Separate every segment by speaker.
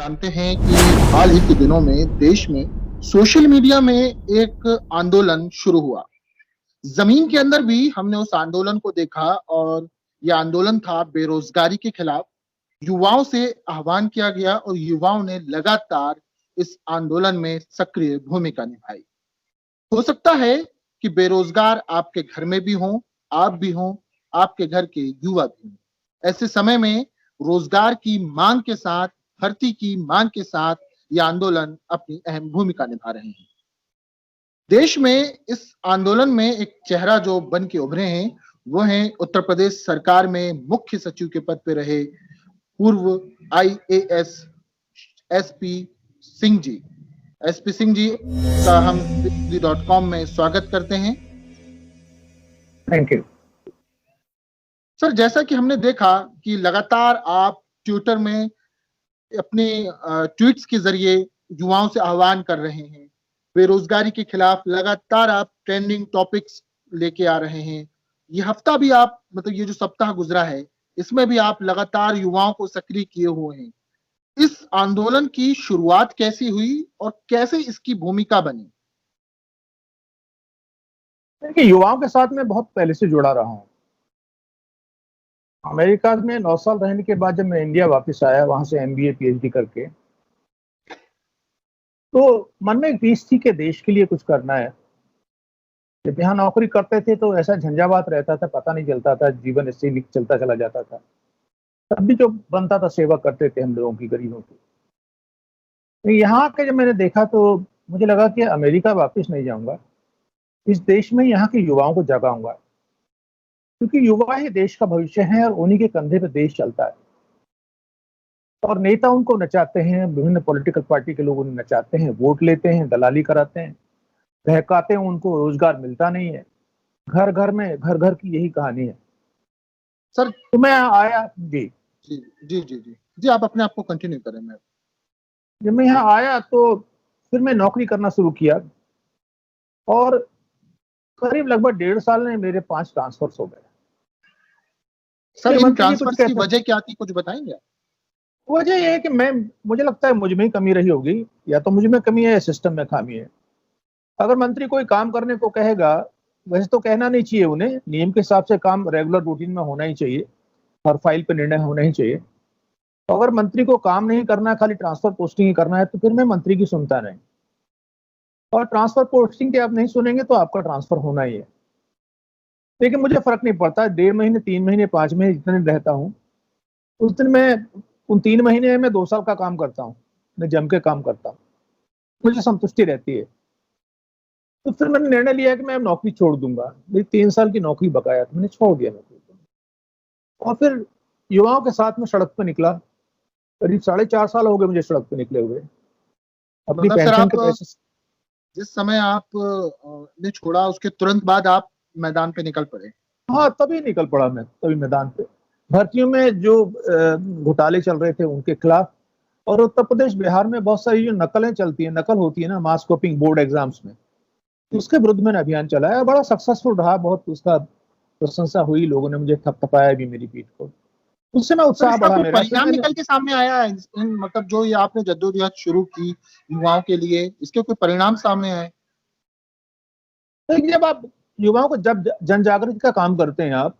Speaker 1: जानते हैं कि हाल ही के दिनों में देश में सोशल मीडिया में एक आंदोलन शुरू हुआ। जमीन के अंदर भी हमने उस आंदोलन को देखा और यह आंदोलन था बेरोजगारी के खिलाफ। युवाओं से आह्वान किया गया और युवाओं ने लगातार इस आंदोलन में सक्रिय भूमिका निभाई। हो सकता है कि बेरोजगार आपके घर में भी हों, आप भी हों, आपके घर के युवा भी हों। ऐसे समय में रोजगार की मांग के साथ, भर्ती की मांग के साथ ये आंदोलन अपनी अहम भूमिका निभा रहे हैं। देश में इस आंदोलन में एक चेहरा जो बन के उभरे हैं, वो हैं उत्तर प्रदेश सरकार में मुख्य सचिव के पद पे रहे पूर्व IAS SP Singh ji. SP Singh ji का हम .com में स्वागत करते हैं।
Speaker 2: थैंक यू
Speaker 1: सर, जैसा कि हमने देखा कि लगातार आप ट्विटर में अपने ट्वीट्स के जरिए युवाओं से आह्वान कर रहे हैं, बेरोजगारी के खिलाफ लगातार आप ट्रेंडिंग टॉपिक्स लेके आ रहे हैं। ये हफ्ता भी आप मतलब ये जो सप्ताह गुजरा है, इसमें भी आप लगातार युवाओं को सक्रिय किए हुए हैं। इस आंदोलन की शुरुआत कैसी हुई और कैसे इसकी भूमिका बनी?
Speaker 2: देखिए, युवाओं के साथ मैं बहुत पहले से जुड़ा रहा हूँ। अमेरिका में 9 साल रहने के बाद जब मैं इंडिया वापस आया, वहां से एमबीए पीएचडी करके, तो मन में एक रीच थी कि देश के लिए कुछ करना है। जब यहाँ नौकरी करते थे तो ऐसा झंझावात रहता था, पता नहीं चलता था, जीवन ऐसे ही चलता चला जाता था। तब भी जो बनता था सेवा करते थे हम लोगों की, गरीबों की। तो यहाँ के जब मैंने देखा तो मुझे लगा कि अमेरिका वापस नहीं जाऊंगा, इस देश में यहाँ के युवाओं को जगाऊंगा, क्योंकि युवा ही देश का भविष्य है और उन्हीं के कंधे पे देश चलता है। और नेता उनको नचाते हैं, विभिन्न पॉलिटिकल पार्टी के लोग उन्हें नचाते हैं, वोट लेते हैं, दलाली कराते हैं, बहकाते हैं, उनको रोजगार मिलता नहीं है। घर घर की यही कहानी है।
Speaker 1: सर
Speaker 2: तो मैं आया जी
Speaker 1: जी आप अपने आप को कंटिन्यू करें। मैं
Speaker 2: जब मैं यहाँ आया तो फिर मैं नौकरी करना शुरू किया और करीब लगभग 1.5 साल में मेरे 5 ट्रांसफर्स हो गए।
Speaker 1: सर, इन ट्रांसफर्स की वजह क्या थी, कुछ बताएंगे?
Speaker 2: वजह यह है कि मुझे लगता है मुझ में ही कमी रही होगी, या तो मुझ में कमी है या सिस्टम में खामी है। अगर मंत्री कोई काम करने को कहेगा, वैसे तो कहना नहीं चाहिए, उन्हें नियम के हिसाब से काम रेगुलर रूटीन में होना ही चाहिए, हर फाइल पे निर्णय होना ही चाहिए। तो अगर मंत्री को काम नहीं करना, खाली ट्रांसफर पोस्टिंग ही करना है, तो फिर मैं मंत्री की सुनता नहीं। और ट्रांसफर पोस्टिंग के आप नहीं सुनेंगे तो आपका ट्रांसफर होना ही है। लेकिन मुझे फर्क नहीं पड़ता, 1.5 महीने, 3 महीने, 5 महीने जितने रहता हूँ, उस दिन मैं उन 3 महीने में 2 साल का काम करता हूँ, मैं जम के काम करता हूँ, मुझे संतुष्टि रहती है। तो फिर मैंने निर्णय लिया कि मैं नौकरी छोड़ दूंगा। मेरी 3 साल की नौकरी बकाया था, मैंने छोड़ दिया नौकरी। और फिर युवाओं के साथ में सड़क पर निकला। करीब 4.5 साल हो गए मुझे सड़क पर निकले हुए, अपनी पेंशन के पैसे।
Speaker 1: जिस समय आप ने छोड़ा, उसके तुरंत बाद आप मैदान पे निकल पड़े?
Speaker 2: हाँ, तभी निकल पड़ा मैं, तभी मैदान पे। भर्तियों में जो घोटाले चल रहे थे उनके खिलाफ, और उत्तर प्रदेश बिहार में बहुत सारी जो नकल होती है ना, मास कॉपिंग बोर्ड एग्जाम्स में, उसके विरुद्ध मैंने अभियान चलाया। बड़ा सक्सेसफुल रहा, बहुत उसका प्रशंसा हुई, लोगों ने मुझे थपथपाया भी मेरी पीठ को। उससे मैं उत्साह बढ़ा मेरा।
Speaker 1: परिणाम निकल के सामने आया है मतलब जो ये आपने जद्दोजहद शुरू की युवाओं के लिए, इसके कोई परिणाम सामने आए?
Speaker 2: जब आप युवाओं को जब जन जागृति का काम करते हैं आप,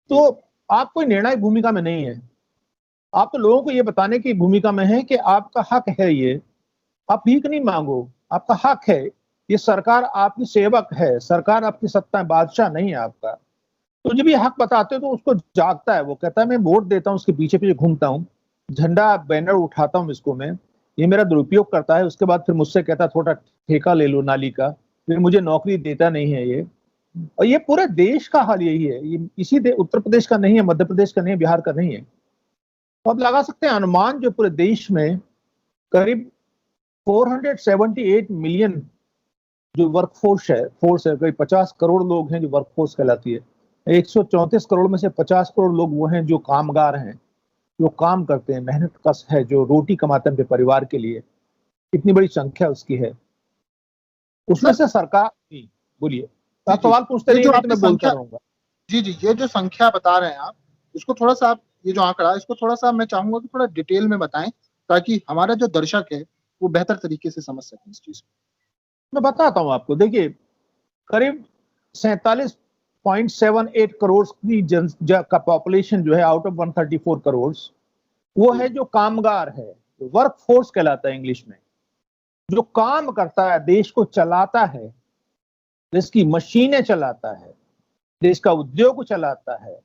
Speaker 2: तो आप कोई निर्णायक भूमिका में नहीं है। आप तो लोगों को ये बताने की भूमिका में है कि आपका हक है ये, आप भीख नहीं मांगो, आपका हक है ये, सरकार आपकी सेवक है, सरकार आपकी सत्ता है, बादशाह नहीं है आपका। तो जब ये हक बताते हो तो उसको जागता है, वो कहता है मैं वोट देता हूँ, उसके पीछे पीछे घूमता हूँ, झंडा बैनर उठाता हूँ इसको मैं, ये मेरा दुरुपयोग करता है। उसके बाद फिर मुझसे कहता है थोड़ा ठेका ले लो नाली का, फिर मुझे नौकरी देता नहीं है ये। और ये पूरे देश का हाल यही है, ये उत्तर प्रदेश का नहीं है, मध्य प्रदेश का नहीं है, बिहार का नहीं है। तो आप लगा सकते हैं अनुमान, जो पूरे देश में करीब 478 मिलियन जो वर्कफोर्स है, करीब 50 करोड़ लोग हैं जो वर्कफोर्स कहलाती है। 134 करोड़ में से 50 करोड़ लोग वो हैं जो कामगार हैं, जो काम करते हैं, मेहनत कश है, जो रोटी कमाते हैं अपने परिवार के लिए। इतनी बड़ी संख्या उसकी है, उसमें से सरकार। बोलिए, आप सवाल पूछते नहीं तो मैं बोलता रहूंगा।
Speaker 1: जी, ये जो संख्या बता रहे हैं आप, इसको थोड़ा सा आप, ये जो आंकड़ा, इसको थोड़ा सा मैं चाहूंगा कि थोड़ा डिटेल में बताएं, ताकि हमारा जो दर्शक है वो बेहतर तरीके से समझ सके इस चीज को।
Speaker 2: मैं बताता हूं आपको, देखिए करीब 47.78 करोड़ की का पॉपुलेशन जो है आउट ऑफ 134 करोड़, वो है जो कामगार है, वर्क फोर्स कहलाता है इंग्लिश में, जो काम करता है, देश को चलाता है, देश की मशीनें चलाता है, देश का उद्योग चलाता है,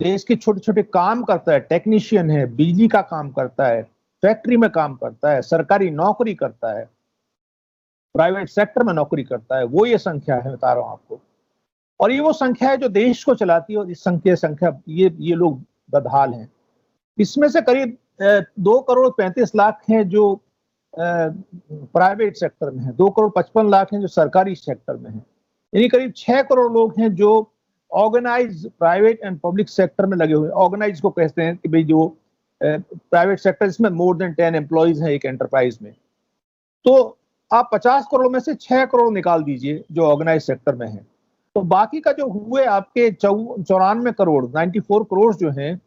Speaker 2: देश के छोटे छोटे काम करता है, टेक्नीशियन है, बिजली का काम करता है, फैक्ट्री में काम करता है, सरकारी नौकरी करता है, प्राइवेट सेक्टर में नौकरी करता है, वो ये संख्या है, बता रहा हूं आपको। और ये वो संख्या है जो देश को चलाती है, और इस संख्या ये लोग बदहाल हैं। इसमें से करीब 2,35,00,000 हैं जो प्राइवेट सेक्टर में है, 2,55,00,000 हैं जो सरकारी सेक्टर में है, यानी करीब 6 करोड़ लोग हैं जो organise private and public sector में लगे हुए हैं। ऑर्गेनाइज को कहते हैं कि भाई जो प्राइवेट सेक्टर, इसमें मोर देन 10 एम्प्लॉइज हैं एक एंटरप्राइज में। तो आप 50 करोड़ में से 6 करोड़ निकाल दीजिए जो ऑर्गेनाइज सेक्टर में है, तो बाकी का जो हुए आपके 94 करोड़, 94 करोड़ जो हैं,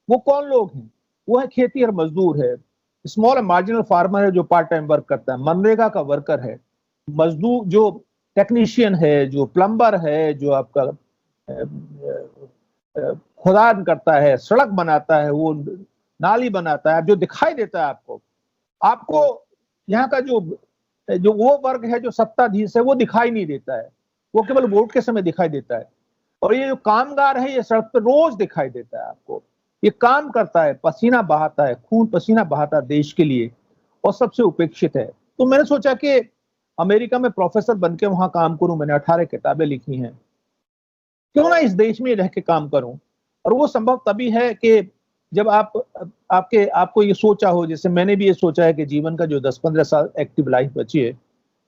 Speaker 2: वो कौन लोग हैं? वो है खेती और मजदूर है, स्मॉल एंड मार्जिनल फार्मर है जो पार्ट टाइम वर्क करता है, मनरेगा का वर्कर है, मजदूर जो टेक्नीशियन है, जो प्लम्बर है, जो आपका खुदान करता है, सड़क बनाता है, वो नाली बनाता है, जो दिखाई देता है आपको यहाँ का जो वो वर्ग है जो सत्ताधीश है, वो दिखाई नहीं देता है, वो केवल वोट के समय दिखाई देता है। और ये जो कामगार है, ये सड़क पर रोज दिखाई देता है आपको, ये काम करता है, पसीना बहाता है, खून पसीना बहाता है देश के लिए, और सबसे उपेक्षित है। तो मैंने सोचा कि अमेरिका में प्रोफेसर बनके वहां काम करूं, मैंने 18 किताबें लिखी हैं, क्यों ना इस देश में रह के काम करूं। और वो संभव तभी है कि जब आपको ये सोचा हो, जैसे मैंने भी ये सोचा है कि जीवन का जो 10-15 साल एक्टिव लाइफ बची है,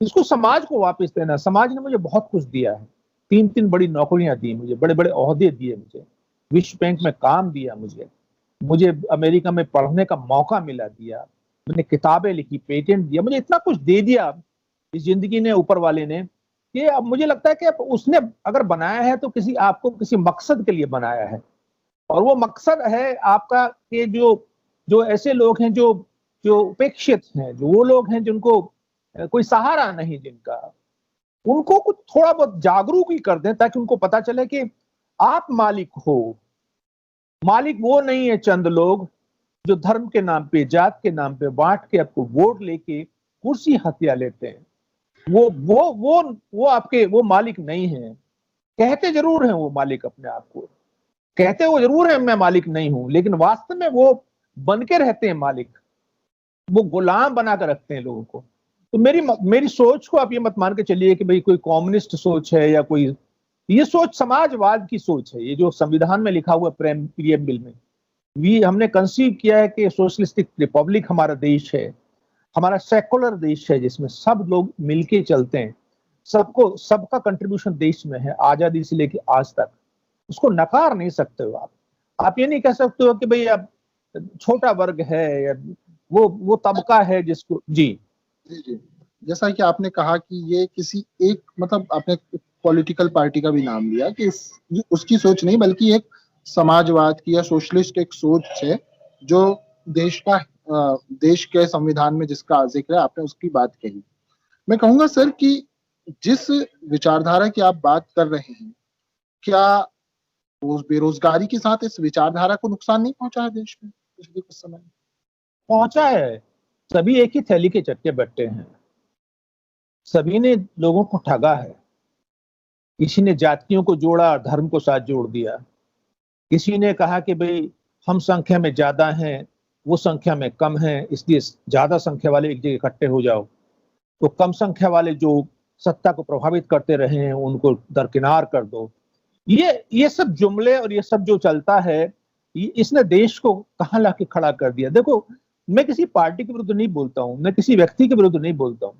Speaker 2: इसको समाज को वापस देना। समाज ने मुझे बहुत कुछ दिया है, 3 बड़ी नौकरियां दी मुझे, बड़े बड़े ओहदे दिए मुझे, विश्व बैंक में काम दिया मुझे अमेरिका में पढ़ने का मौका मिला दिया, मैंने किताबें लिखी, पेटेंट दिया, मुझे इतना कुछ दे दिया इस जिंदगी ने, ऊपर वाले ने, कि अब मुझे लगता है कि अब उसने अगर बनाया है तो आपको किसी मकसद के लिए बनाया है। और वो मकसद है आपका कि जो ऐसे लोग हैं जो उपेक्षित हैं, जो वो लोग हैं जिनको कोई सहारा नहीं, जिनका, उनको कुछ थोड़ा बहुत जागरूक ही कर दें, ताकि उनको पता चले कि आप मालिक हो। मालिक वो नहीं है चंद लोग जो धर्म के नाम पे, जात के नाम पे बांट के आपको वोट लेके कुर्सी हथिया लेते हैं। वो आपके वो मालिक नहीं है। कहते जरूर हैं वो मालिक, अपने आप को कहते वो जरूर है मैं मालिक नहीं हूं, लेकिन वास्तव में वो बन के रहते हैं मालिक, वो गुलाम बना कर रखते हैं लोगों को। तो मेरी सोच को आप ये मत मान के चलिए कि भाई कोई कम्युनिस्ट सोच है या कोई, ये सोच समाजवाद की सोच है। ये जो संविधान में लिखा हुआ प्रीएम्बल में, हमने कंसीव किया है कि सोशलिस्टिक रिपब्लिक हमारा देश है, हमारा सेकुलर देश है, जिसमें सब लोग मिलके चलते हैं, सबका कंट्रीब्यूशन देश में है, आजादी से लेके आज तक। उसको नकार नहीं सकते हो आप ये नहीं कह सकते हो कि भाई अब छोटा वर्ग है या वो तबका है जिसको जी
Speaker 1: जी। जैसा कि आपने कहा कि ये किसी एक, मतलब आपने पॉलिटिकल पार्टी का भी नाम लिया कि उसकी सोच नहीं, बल्कि एक समाजवाद की या सोशलिस्ट एक सोच है जो देश के संविधान में जिसका जिक्र है, आपने उसकी बात कही। मैं कहूंगा सर कि जिस विचारधारा की आप बात कर रहे हैं, क्या उस बेरोजगारी के साथ इस विचारधारा को नुकसान नहीं पहुंचा है देश में पिछले कुछ समय?
Speaker 2: पहुंचा है। सभी एक ही थैली के चट्टे बट्टे हैं, सभी ने लोगों को ठगा है। किसी ने जातियों को जोड़ा, धर्म को साथ जोड़ दिया। किसी ने कहा कि भाई हम संख्या में ज्यादा हैं, वो संख्या में कम है, इसलिए ज्यादा संख्या वाले एक जगह इकट्ठे हो जाओ, तो कम संख्या वाले जो सत्ता को प्रभावित करते रहे हैं उनको दरकिनार कर दो। ये सब जुमले और ये सब जो चलता है, इसने देश को कहां लाके खड़ा कर दिया। देखो, मैं किसी पार्टी के विरुद्ध नहीं बोलता हूं, मैं किसी व्यक्ति के विरुद्ध नहीं बोलता हूं,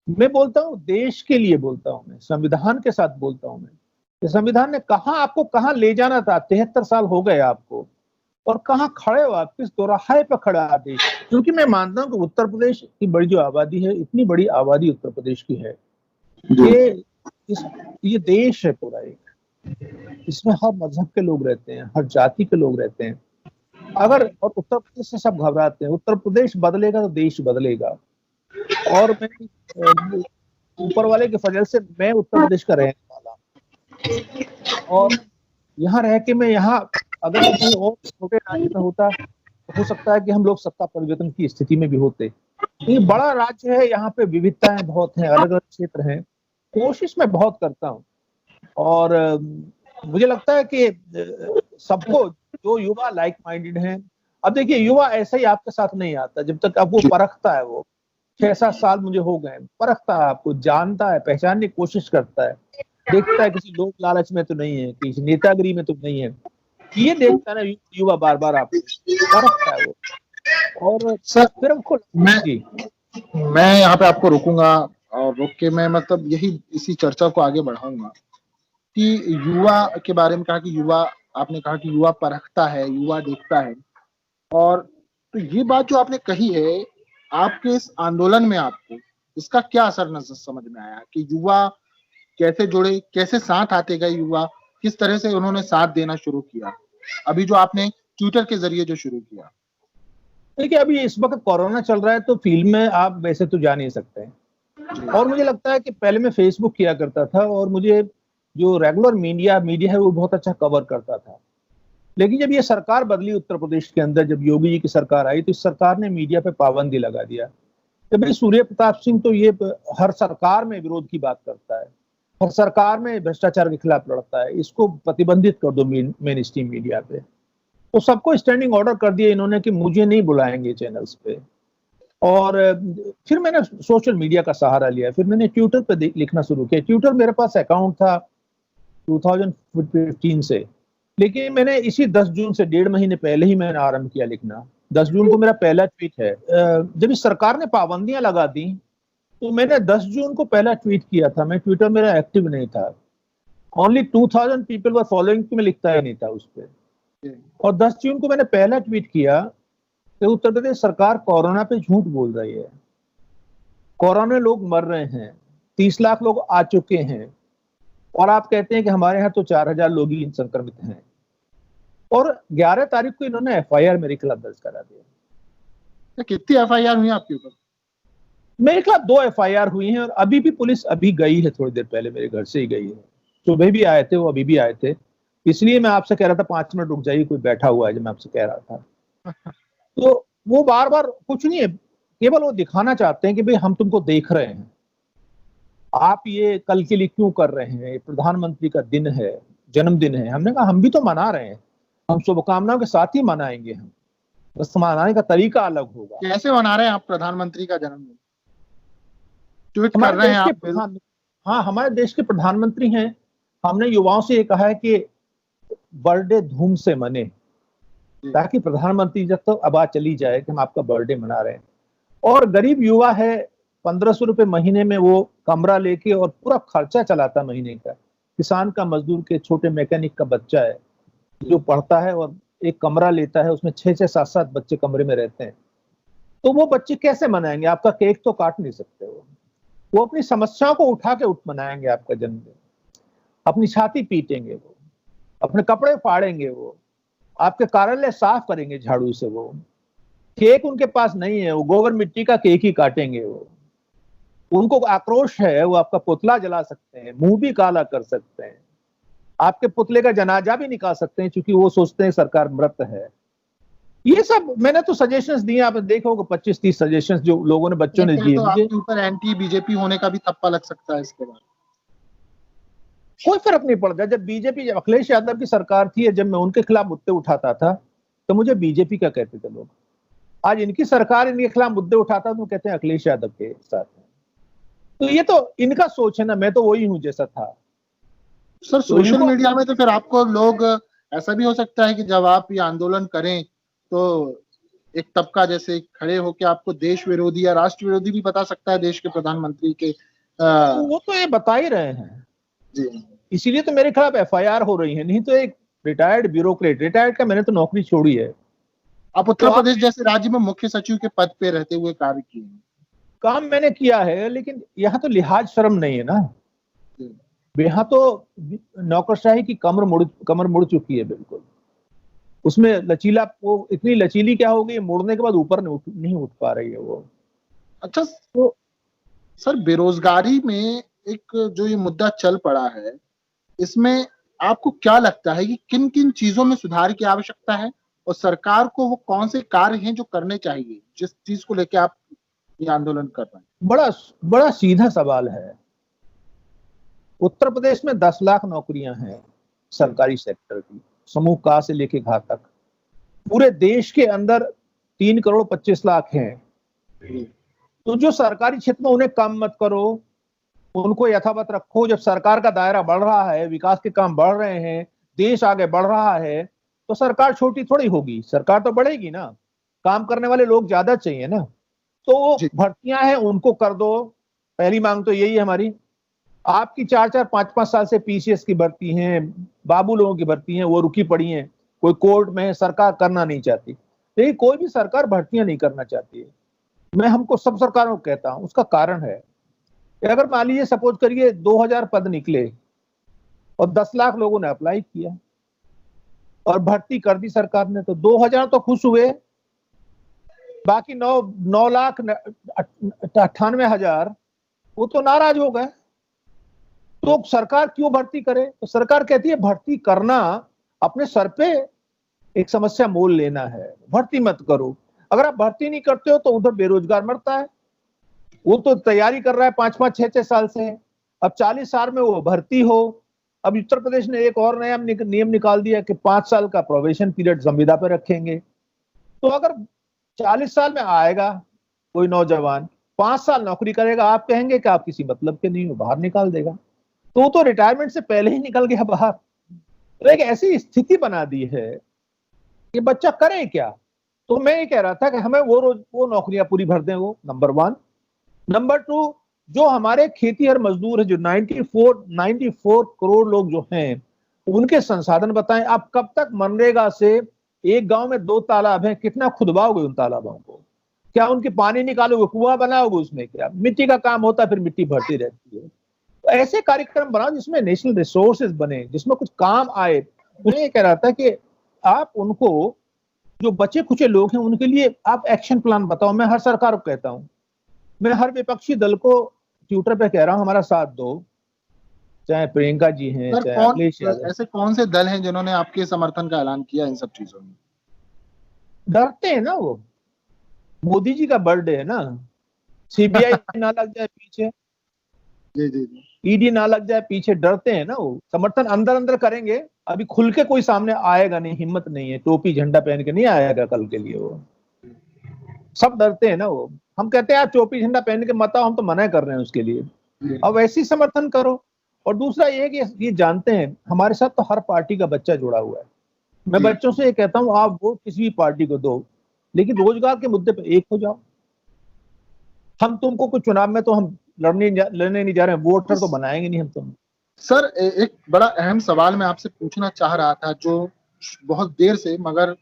Speaker 2: मैं बोलता हूं देश के लिए बोलता हूं, मैं संविधान के साथ बोलता हूं। मैं संविधान ने आपको कहां ले जाना था, 73 साल हो गए आपको, और कहां खड़े हो आप, किस दोराहे पर खड़ा है देश। क्योंकि मैं मानता हूं कि उत्तर प्रदेश की बड़ी जो आबादी है, इतनी बड़ी आबादी उत्तर प्रदेश की है, ये देश है पूरा एक, इसमें हर मजहब के लोग रहते हैं, हर जाति के लोग रहते हैं। अगर, और उत्तर प्रदेश से सब घबराते हैं, उत्तर प्रदेश बदलेगा तो देश बदलेगा। और मैं ऊपर वाले के फजल से मैं उत्तर प्रदेश का रहने वाला, और यहाँ रह के मैं यहाँ, अगर मैं कहीं और छोटे राज्य में होता तो हो सकता है कि हम लोग सत्ता परिवर्तन की स्थिति में भी होते। ये बड़ा राज्य है, यहाँ पे विविधताएं बहुत हैं, अलग अलग क्षेत्र हैं। कोशिश मैं बहुत करता हूँ, और मुझे लगता है कि सबको, जो युवा लाइक माइंडेड हैं, अब देखिए युवा ऐसा ही आपके साथ नहीं आता, जब तक अब वो परखता है, वो 6-7 साल मुझे हो गए, परखता है, आपको जानता है, पहचानने की कोशिश करता है, देखता है किसी लोक लालच में तो नहीं है, किसी नेतागिरी में तो नहीं है, ये देखता है ना युवा, बार बार आपको परखता है वो, और
Speaker 1: सर
Speaker 2: फिर हमको
Speaker 1: मैं
Speaker 2: जी।
Speaker 1: मैं यहाँ पे आपको रोकूंगा, और रोक के मैं मतलब यही इसी चर्चा को आगे बढ़ाऊंगा कि युवा के बारे में कहा कि युवा, आपने कहा कि युवा परखता है, युवा देखता है, और तो ये बात जो आपने कही है, आपके इस आंदोलन में आपको इसका क्या असर नजर समझ में आया कि युवा कैसे जुड़े, कैसे साथ आते गए युवा, किस तरह से उन्होंने साथ देना शुरू किया, अभी जो आपने ट्विटर के जरिए जो शुरू किया?
Speaker 2: देखिए अभी इस वक्त कोरोना चल रहा है, तो फील्ड में आप वैसे तो जा नहीं सकते हैं, और मुझे लगता है कि पहले मैं फेसबुक किया करता था, और मुझे जो रेगुलर मीडिया है वो बहुत अच्छा कवर करता था। लेकिन जब ये सरकार बदली उत्तर प्रदेश के अंदर, जब योगी जी की सरकार आई, तो इस सरकार ने मीडिया पे पाबंदी लगा दिया। तो भाई सूर्य प्रताप सिंह तो ये हर सरकार में विरोध की बात करता है, हर सरकार में भ्रष्टाचार के खिलाफ लड़ता है, इसको प्रतिबंधित कर दो मेन स्ट्रीम मीडिया पे। तो सबको स्टैंडिंग ऑर्डर कर दिया इन्होंने कि मुझे नहीं बुलाएंगे चैनल्स पे। और फिर मैंने सोशल मीडिया का सहारा लिया, फिर मैंने ट्विटर पे लिखना शुरू किया। ट्विटर मेरे पास अकाउंट था 2015 से, लेकिन मैंने इसी 10 जून से 1.5 महीने पहले ही मैंने आरंभ किया लिखना। 10 जून को मेरा पहला ट्वीट है। जब इस सरकार ने पाबंदियां लगा दी, तो मैंने 10 जून को पहला ट्वीट किया था। मैं ट्विटर मेरा एक्टिव नहीं था, ओनली 2000 पीपल वर फॉलोइंग, मैं लिखता ही नहीं था उस पर। और 10 जून को मैंने पहला ट्वीट किया कि उत्तर प्रदेश सरकार कोरोना पे झूठ बोल रही है, कोरोना लोग मर रहे हैं, 30 लाख लोग आ चुके हैं, और आप कहते हैं कि हमारे यहाँ तो 4000 लोग ही संक्रमित हैं। और 11 तारीख को इन्होंने एफआईआर मेरे खिलाफ दर्ज करा दिया।
Speaker 1: तो कितनी एफआईआर हुई आपके ऊपर?
Speaker 2: मेरे खिलाफ 2 एफआईआर हुई हैं, और अभी भी पुलिस अभी गई है, थोड़ी देर पहले मेरे घर से ही गई है। सुबह भी आए थे वो, अभी भी आए थे, इसलिए मैं आपसे कह रहा था 5 मिनट रुक जाइए, कोई बैठा हुआ है जो मैं आपसे कह रहा था। तो वो बार बार कुछ नहीं है, केवल वो दिखाना चाहते हैं कि भाई हम तुमको देख रहे हैं, आप ये कल के लिए क्यों कर रहे हैं, प्रधानमंत्री का दिन है, जन्मदिन है। हमने कहा हम भी तो मना रहे हैं, हम शुभकामनाओं के साथ ही मनाएंगे, हम बस मनाने का तरीका अलग होगा।
Speaker 1: कैसे मना रहे हैं आप प्रधानमंत्री का जन्मदिन? ट्वीट कर
Speaker 2: हमारे
Speaker 1: रहे हैं
Speaker 2: देश के
Speaker 1: आप?
Speaker 2: प्रधान, हाँ हमारे देश के प्रधानमंत्री हैं। हमने युवाओं से ये कहा है कि बर्थडे धूम से मने, ताकि प्रधानमंत्री जब तक आवाज चली जाए कि हम आपका बर्थडे मना रहे हैं। और गरीब युवा है, 1500 रुपए महीने में वो कमरा लेके और पूरा खर्चा चलाता महीने का। किसान का, मजदूर के, छोटे मैकेनिक का बच्चा है जो पढ़ता है और एक कमरा लेता है, उसमें 6-6, 7-7 बच्चे कमरे में रहते हैं। तो वो बच्चे कैसे मनाएंगे? आपका केक तो काट नहीं सकते वो अपनी समस्याओं को उठा के मनाएंगे आपका जन्मदिन। अपनी छाती पीटेंगे वो, अपने कपड़े फाड़ेंगे वो, आपके कार्यालय साफ करेंगे झाड़ू से। वो केक उनके पास नहीं है, वो गोबर मिट्टी का केक ही काटेंगे। वो, उनको आक्रोश है, वो आपका पुतला जला सकते हैं, मुंह भी काला कर सकते हैं, आपके पुतले का जनाजा भी निकाल सकते हैं, क्योंकि वो सोचते हैं सरकार मृत है। ये सब मैंने तो सजेशंस दिए, आपने देखा होगा 25-30 सजेशंस जो लोगों ने, बच्चों ने दिए
Speaker 1: तो
Speaker 2: मुझे।
Speaker 1: आपके ऊपर एंटी बीजेपी होने का भी थप्पा लग सकता है इसके बाद।
Speaker 2: कोई फर्क नहीं पड़ता। जब बीजेपी, जब अखिलेश यादव की सरकार थी, जब मैं उनके खिलाफ मुद्दे उठाता था तो मुझे बीजेपी का कहते थे लोग। आज इनकी सरकार इनके खिलाफ मुद्दे उठाता तो कहते हैं अखिलेश यादव के साथ है। तो ये तो इनका सोच है ना, मैं तो वही हूं जैसा था।
Speaker 1: सर सोशल मीडिया में तो फिर आपको लोग, ऐसा भी हो सकता है कि जब आप ये आंदोलन करें तो एक तबका जैसे खड़े होकर आपको देश विरोधी या राष्ट्र विरोधी भी बता सकता है, देश के प्रधानमंत्री के
Speaker 2: वो तो ये बता ही रहे हैं
Speaker 1: जी।
Speaker 2: इसीलिए तो मेरे खिलाफ एफआईआर हो रही है। नहीं तो एक रिटायर्ड ब्यूरोक्रेट, रिटायर्ड का मैंने तो नौकरी छोड़ी है।
Speaker 1: आप उत्तर प्रदेश जैसे राज्य में मुख्य सचिव के पद पे रहते हुए कार्य किए हैं।
Speaker 2: काम मैंने किया है, लेकिन यहाँ तो लिहाज शर्म नहीं है ना। यहाँ तो नौकरशाही की कमर मुड़ चुकी है बिल्कुल। उसमें लचीला, वो इतनी लचीली क्या होगी, मोड़ने के बाद ऊपर नहीं उठ पा रही है वो।
Speaker 1: अच्छा, तो सर बेरोजगारी में एक जो ये मुद्दा चल पड़ा है, इसमें आपको क्या लगता है कि किन किन चीजों में सुधार की आवश्यकता है, और सरकार को वो कौन से कार्य हैं जो करने चाहिए, जिस चीज को लेकर आप ये आंदोलन कर रहे हैं?
Speaker 2: बड़ा बड़ा सीधा सवाल है। उत्तर प्रदेश में 10 लाख नौकरियां हैं सरकारी सेक्टर की, समूह का से लेके घा तक। पूरे देश के अंदर 3 करोड़ 25 लाख हैं। तो जो सरकारी क्षेत्र में, उन्हें कम मत करो, उनको यथावत रखो। जब सरकार का दायरा बढ़ रहा है, विकास के काम बढ़ रहे हैं, देश आगे बढ़ रहा है, तो सरकार छोटी थोड़ी होगी, सरकार तो बढ़ेगी ना। काम करने वाले लोग ज्यादा चाहिए ना। तो वो भर्तियां हैं, उनको कर दो। पहली मांग तो यही है हमारी। आपकी 4-4 5-5 साल से पीसीएस की भर्ती है, बाबू लोगों की भर्ती है, वो रुकी पड़ी है, कोई कोर्ट में है, सरकार करना नहीं चाहती। लेकिन कोई भी सरकार भर्तियां नहीं करना चाहती है। मैं हमको सब सरकारों को कहता हूं, उसका कारण है कि अगर मान लीजिए सपोज करिए 2000 पद निकले और 10 लाख लोगों ने अप्लाई किया और भर्ती कर दी सरकार ने, तो 2000 तो खुश हुए, बाकी 9,98,000 वो तो नाराज हो गए। तो सरकार क्यों भर्ती करे? तो सरकार कहती है भर्ती करना अपने सर पे एक समस्या मोल लेना है, भर्ती मत करो। अगर आप भर्ती नहीं करते हो तो उधर बेरोजगार मरता है। वो तो तैयारी कर रहा है 5-5 6-6 साल से, अब 40 साल में वो भर्ती हो। अब उत्तर प्रदेश ने एक और नया नियम निकाल दिया कि 5 साल का प्रोबेशन पीरियड संविदा पर रखेंगे। तो अगर 40 साल में आएगा कोई नौजवान, 5 साल नौकरी करेगा, आप कहेंगे कि आप किसी मतलब के नहीं हो, बाहर निकाल देगा। तो वो तो रिटायरमेंट से पहले ही निकल गया बाहर। तो एक ऐसी स्थिति बना दी है कि बच्चा करे क्या। तो मैं ये कह रहा था कि हमें वो नौकरियां पूरी भर दें, वो नंबर 1। नंबर 2, जो हमारे खेतीहर मजदूर है, जो 94 करोड़ लोग जो हैं, उनके संसाधन बताएं। आप कब तक मनरेगा से एक गांव में 2 तालाब हैं, कितना खुदवाओगे उन तालाबों को? क्या उनके पानी निकालोगे, कुआं बनाओगे? उसमें क्या मिट्टी का काम होता है, फिर मिट्टी भरती रहती है। तो ऐसे कार्यक्रम बनाओ जिसमें नेशनल रिसोर्सेज बने, जिसमें कुछ काम आए। मुझे ये कह रहा था कि आप उनको, जो बचे खुचे लोग हैं, उनके लिए आप एक्शन प्लान बताओ। मैं हर सरकार को कहता हूं, मैं हर विपक्षी दल को ट्विटर पे कह रहा हूं, हमारा साथ दो। चाहे प्रियंका जी हैं, चाहे अखिलेश यादव।
Speaker 1: ऐसे कौन से दल हैं जिन्होंने आपके समर्थन का ऐलान किया इन सब चीजों में?
Speaker 2: डरते हैं ना वो। मोदी जी का बर्थडे है ना, सीबीआई ना लग जाए पीछे,
Speaker 1: जी जी जी,
Speaker 2: ईडी ना लग जाए पीछे, डरते हैं ना वो। समर्थन अंदर अंदर करेंगे, अभी खुल के कोई सामने आएगा नहीं, हिम्मत नहीं है। टोपी झंडा पहन के नहीं आएगा कल के लिए वो। सब डरते हैं ना वो। हम कहते हैं आप टोपी झंडा पहन के मत आओ, हम तो मना कर रहे हैं उसके लिए। अब ऐसी समर्थन करो। और दूसरा ये कि ये जानते हैं हमारे साथ तो हर पार्टी का बच्चा जुड़ा हुआ है। मैं बच्चों से ये कहता हूं, आप वोट किसी भी पार्टी को दो, लेकिन रोजगार के मुद्दे पे एक हो जाओ। हम तुमको कुछ चुनाव में तो हम लड़ने नहीं जा रहे हैं, वोटर तो बनाएंगे नहीं हम तुम।
Speaker 1: सर एक बड़ा अहम सवाल मैं आपसे पूछना चाह रहा था, जो बहुत देर से, मगर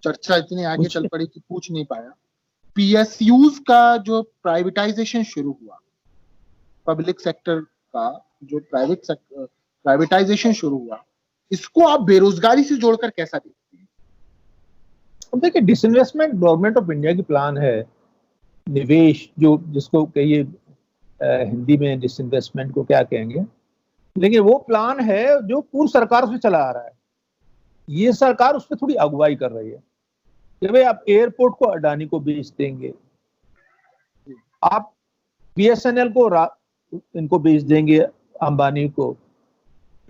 Speaker 1: चर्चा इतनी आगे चल पड़ी कि पूछ नहीं पाया। पीएसयूज का जो प्राइवेटाइजेशन शुरू हुआ, पब्लिक सेक्टर का जो प्राइवेटाइजेशन शुरू हुआ, इसको आप बेरोजगारी से जोड़कर कैसा देखते हैं?
Speaker 2: अब देखिए, डिसइन्वेस्टमेंट गवर्नमेंट ऑफ इंडिया की प्लान है। निवेश, जो जिसको कहिए हिंदी में डिसइन्वेस्टमेंट को क्या कहेंगे, लेकिन वो प्लान है जो पूर्व सरकार उसमें चला आ रहा है। ये सरकार उस पर थोड़ी अगुवाई कर रही है कि भाई आप एयरपोर्ट को अडानी को बेच देंगे, आप बीएसएनएल को इनको बेच देंगे, अंबानी को।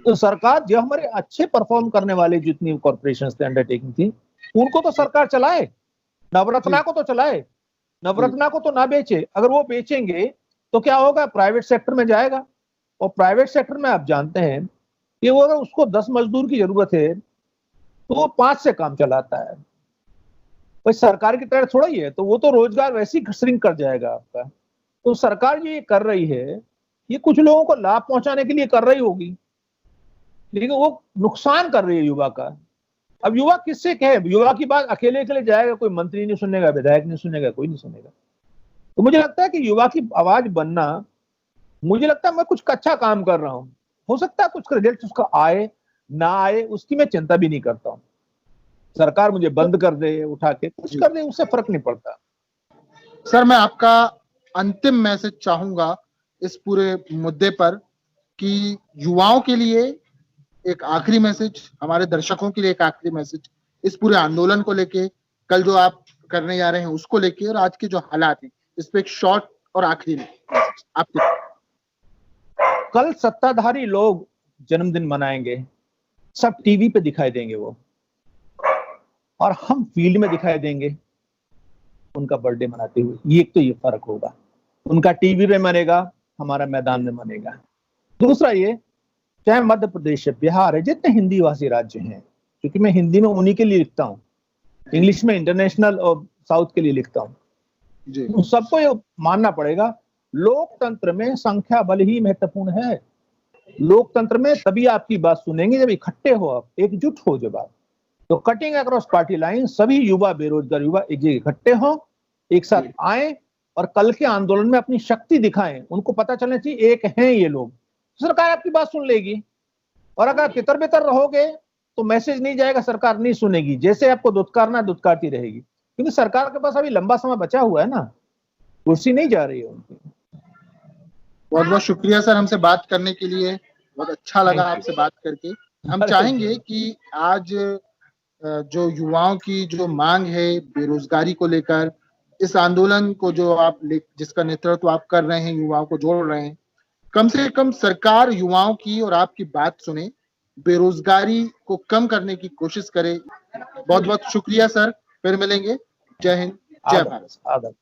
Speaker 2: तो सरकार जो हमारे अच्छे परफॉर्म करने वाले जितनी कॉर्पोरेशन थे, अंडरटेकिंग थी, उनको तो सरकार चलाए। नवरत्ना को तो चलाए, नवरत्ना को तो ना बेचे। अगर वो बेचेंगे तो क्या होगा, प्राइवेट सेक्टर में जाएगा। और प्राइवेट सेक्टर में आप जानते हैं कि वो अगर उसको 10 मजदूर की जरूरत है तो वो 5 से काम चलाता है। भाई सरकार की तरह थोड़ा ही है, तो वो तो रोजगार वैसे ही श्रिंक कर जाएगा आपका। तो सरकार जो ये कर रही है, ये कुछ लोगों को लाभ पहुंचाने के लिए कर रही होगी, लेकिन वो नुकसान कर रही है युवा का। अब युवा किससे कहे? युवा की बात अकेले अकेले जाएगा, कोई मंत्री नहीं सुनेगा, विधायक नहीं सुनेगा, कोई नहीं सुनेगा। तो मुझे लगता है कि युवा की आवाज बनना, मुझे लगता है मैं कुछ अच्छा काम कर रहा हूं, हो सकता है कुछ रिजल्ट उसका आए ना आए, उसकी मैं चिंता भी नहीं करता हूं। सरकार मुझे बंद कर दे, उठा के कुछ
Speaker 1: जी।
Speaker 2: कर दे, उससे फर्क नहीं पड़ता।
Speaker 1: सर, मैं आपका अंतिम मैसेज चाहूंगा इस पूरे मुद्दे पर कि युवाओं के लिए एक आखिरी मैसेज, हमारे दर्शकों के लिए एक आखिरी मैसेज, इस पूरे आंदोलन को लेके, कल जो आप करने जा रहे हैं उसको लेके, और आज के जो हालात हैं इस पे एक शॉर्ट और आखिरी मैसेज आपके।
Speaker 2: कल सत्ताधारी लोग जन्मदिन मनाएंगे, सब टीवी पे दिखाई देंगे वो, और हम फील्ड में दिखाई देंगे उनका बर्थडे मनाते हुए। ये एक तो ये फर्क होगा, उनका टीवी पे मनेगा, हमारा मैदान में मनेगा। दूसरा ये, चाहे मध्य प्रदेश है, बिहार है, जितने हिंदी भाषी राज्य हैं, क्योंकि मैं हिंदी में उन्हीं के लिए लिखता हूँ, इंग्लिश में इंटरनेशनल और साउथ के लिए लिखता हूँ,
Speaker 1: जी।
Speaker 2: उन सबको ये मानना पड़ेगा, लोकतंत्र में संख्या बल ही महत्वपूर्ण है। लोकतंत्र में तभी आपकी बात सुनेंगे जब इकट्ठे हो, आप एकजुट हो जब आप। तो कटिंग अक्रॉस पार्टी लाइन, सभी युवा, बेरोजगार युवा एक जगह इकट्ठे हो, एक साथ आए और कल के आंदोलन में अपनी शक्ति दिखाएं। उनको पता चलना चाहिए एक हैं ये लोग, सरकार आपकी बात सुन लेगी। और अगर तितर बितर रहोगे तो मैसेज नहीं जाएगा, सरकार नहीं सुनेगी, जैसे आपको दुत्कारना दुत्कारती रहेगी, क्योंकि सरकार के पास अभी लंबा समय बचा हुआ है ना, कुर्सी नहीं जा रही है उनकी।
Speaker 1: बहुत बहुत शुक्रिया सर हमसे बात करने के लिए, बहुत अच्छा लगा आपसे बात करके। हम चाहेंगे कि आज जो युवाओं की जो मांग है बेरोजगारी को लेकर, इस आंदोलन को जो आप जिसका नेतृत्व आप कर रहे हैं, युवाओं को जोड़ रहे हैं, कम से कम सरकार युवाओं की और आपकी बात सुने, बेरोजगारी को कम करने की कोशिश करे। बहुत बहुत शुक्रिया सर, फिर मिलेंगे। जय हिंद, जय भारत।